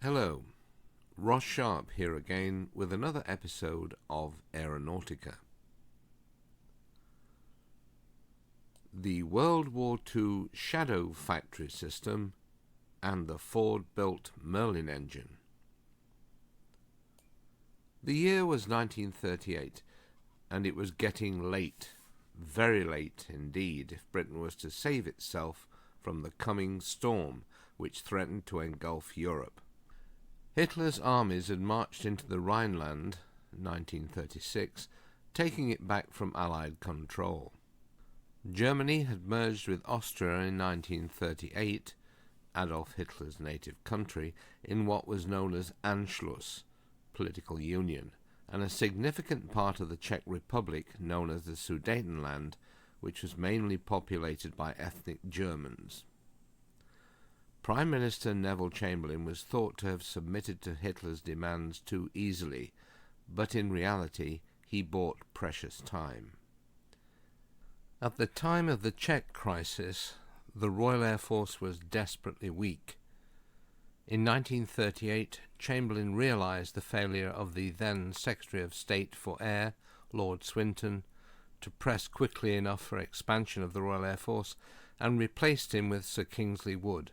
Hello, Ross Sharp here again with another episode of Aeronautica. The World War II Shadow Factory system and the Ford-built Merlin engine. The year was 1938, and it was getting late, very late indeed, if Britain was to save itself from the coming storm which threatened to engulf Europe. Hitler's armies had marched into the Rhineland, 1936, taking it back from Allied control. Germany had merged with Austria in 1938, Adolf Hitler's native country, in what was known as Anschluss, political union, and a significant part of the Czech Republic known as the Sudetenland, which was mainly populated by ethnic Germans. Prime Minister Neville Chamberlain was thought to have submitted to Hitler's demands too easily, but in reality he bought precious time. At the time of the Czech crisis, the Royal Air Force was desperately weak. In 1938, Chamberlain realized the failure of the then Secretary of State for Air, Lord Swinton, to press quickly enough for expansion of the Royal Air Force, and replaced him with Sir Kingsley Wood.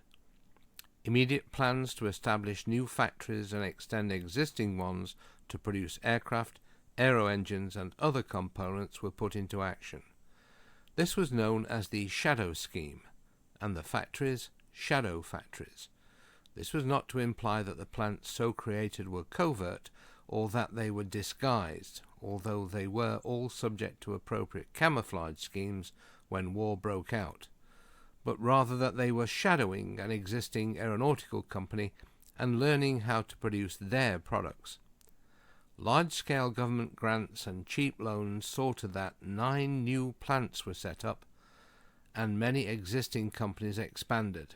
Immediate plans to establish new factories and extend existing ones to produce aircraft, aero engines and other components were put into action. This was known as the Shadow Scheme, and the factories, Shadow Factories. This was not to imply that the plants so created were covert or that they were disguised, although they were all subject to appropriate camouflage schemes when war broke out, but rather that they were shadowing an existing aeronautical company and learning how to produce their products. Large-scale government grants and cheap loans saw to that 9 new plants were set up, and many existing companies expanded.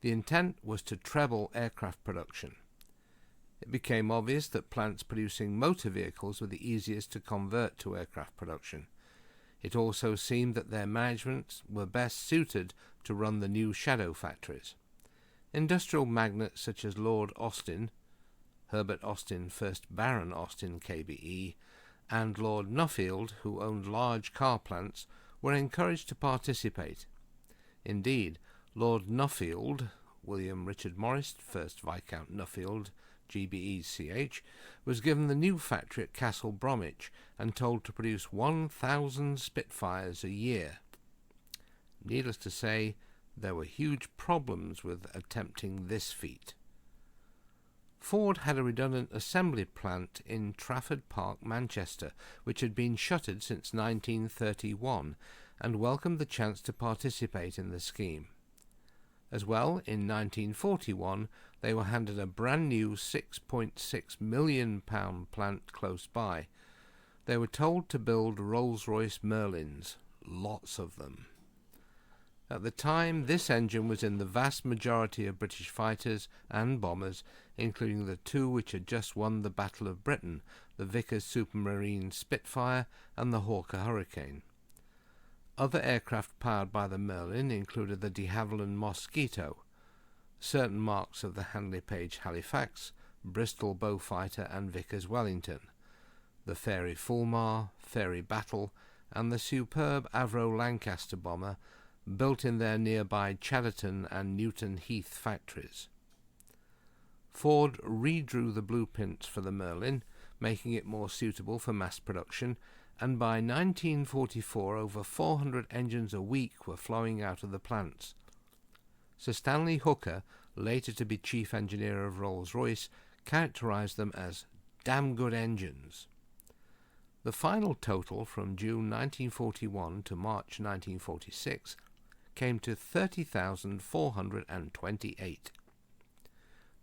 The intent was to treble aircraft production. It became obvious that plants producing motor vehicles were the easiest to convert to aircraft production. It also seemed that their managements were best suited to run the new shadow factories. Industrial magnates such as Lord Austin, Herbert Austin, 1st Baron Austin KBE, and Lord Nuffield, who owned large car plants, were encouraged to participate. Indeed, Lord Nuffield, William Richard Morris, 1st Viscount Nuffield, GBE-CH, was given the new factory at Castle Bromwich and told to produce 1,000 Spitfires a year. Needless to say, there were huge problems with attempting this feat. Ford had a redundant assembly plant in Trafford Park, Manchester, which had been shuttered since 1931, and welcomed the chance to participate in the scheme. As well, in 1941, they were handed a brand new £6.6 million plant close by. They were told to build Rolls-Royce Merlins, lots of them. At the time, this engine was in the vast majority of British fighters and bombers, including the 2 which had just won the Battle of Britain, the Vickers Supermarine Spitfire and the Hawker Hurricane. Other aircraft powered by the Merlin included the de Havilland Mosquito, certain marks of the Handley Page Halifax, Bristol Beaufighter and Vickers Wellington, the Fairey Fulmar, Fairey Battle, and the superb Avro Lancaster bomber, built in their nearby Chadderton and Newton Heath factories. Ford redrew the blueprints for the Merlin, making it more suitable for mass production, and by 1944 over 400 engines a week were flowing out of the plants. Sir Stanley Hooker, later to be chief engineer of Rolls-Royce, characterized them as damn good engines. The final total from June 1941 to March 1946 came to 30,428.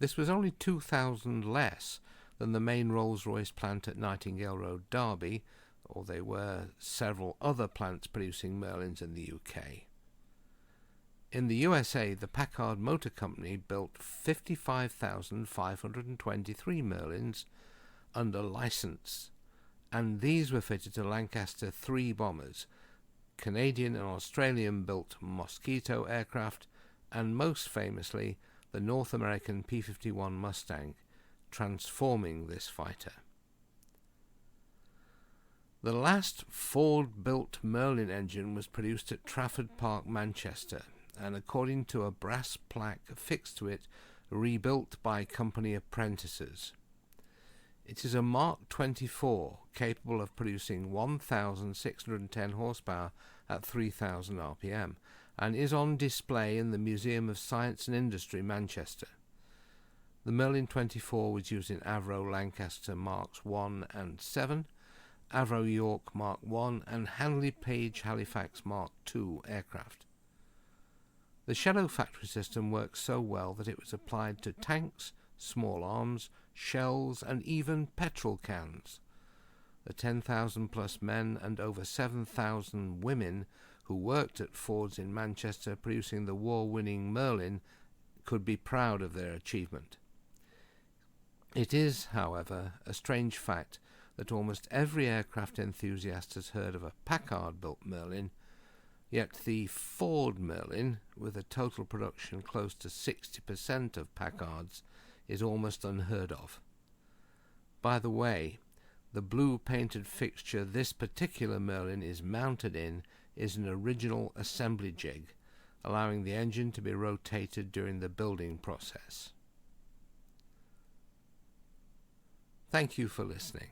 This was only 2,000 less than the main Rolls-Royce plant at Nightingale Road, Derby, or there were several other plants producing Merlins in the UK. In the USA, the Packard Motor Company built 55,523 Merlins under license, and these were fitted to Lancaster 3 bombers, Canadian and Australian-built Mosquito aircraft, and most famously, the North American P-51 Mustang, transforming this fighter. The last Ford-built Merlin engine was produced at Trafford Park, Manchester, and according to a brass plaque affixed to it, rebuilt by company apprentices. It is a Mark 24 capable of producing 1,610 horsepower at 3,000 rpm and is on display in the Museum of Science and Industry, Manchester. The Merlin 24 was used in Avro Lancaster Marks 1 and 7, Avro York Mark 1 and Handley Page Halifax Mark 2 aircraft. The Shadow Factory system worked so well that it was applied to tanks, small arms, shells and even petrol cans. The 10,000 plus men and over 7,000 women who worked at Ford's in Manchester producing the war-winning Merlin could be proud of their achievement. It is, however, a strange fact that almost every aircraft enthusiast has heard of a Packard-built Merlin, yet the Ford Merlin, with a total production close to 60% of Packards, is almost unheard of. By the way, the blue painted fixture this particular Merlin is mounted in is an original assembly jig, allowing the engine to be rotated during the building process. Thank you for listening.